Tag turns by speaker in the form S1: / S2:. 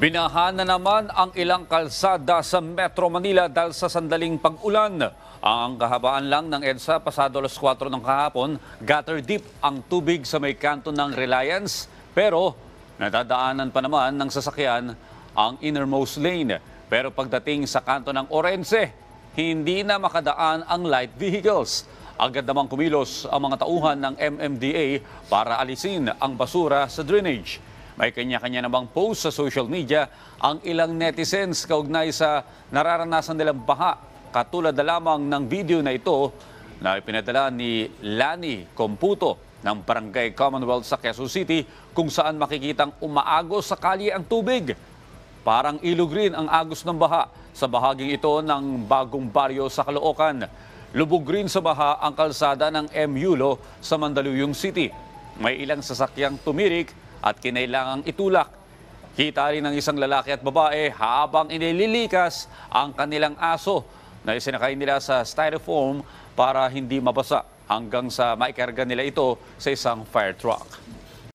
S1: Binaha na naman ang ilang kalsada sa Metro Manila dahil sa sandaling pag-ulan. Ang kahabaan lang ng EDSA pasado alas 4 ng kahapon, gutter deep ang tubig sa may kanto ng Reliance. Pero nadadaanan pa naman ng sasakyan ang innermost lane. Pero pagdating sa kanto ng Orense, hindi na makadaan ang light vehicles. Agad namang kumilos ang mga tauhan ng MMDA para alisin ang basura sa drainage. May kanya-kanya namang post sa social media ang ilang netizens kaugnay sa nararanasan nilang baha. Katulad na lamang ng video na ito na ipinadala ni Lani Computo ng Barangay Commonwealth sa Quezon City kung saan makikitang umaagos sa kalye ang tubig. Parang ilog rin ang agos ng baha sa bahaging ito ng bagong baryo sa Caloocan. Lubog rin sa baha ang kalsada ng M-Yulo sa Mandaluyong City. May ilang sasakyang tumirik at kinailangang itulak. Kita rin ng isang lalaki at babae habang inililikas ang kanilang aso na isinakay nila sa styrofoam para hindi mabasa hanggang sa maikarga nila ito sa isang fire truck.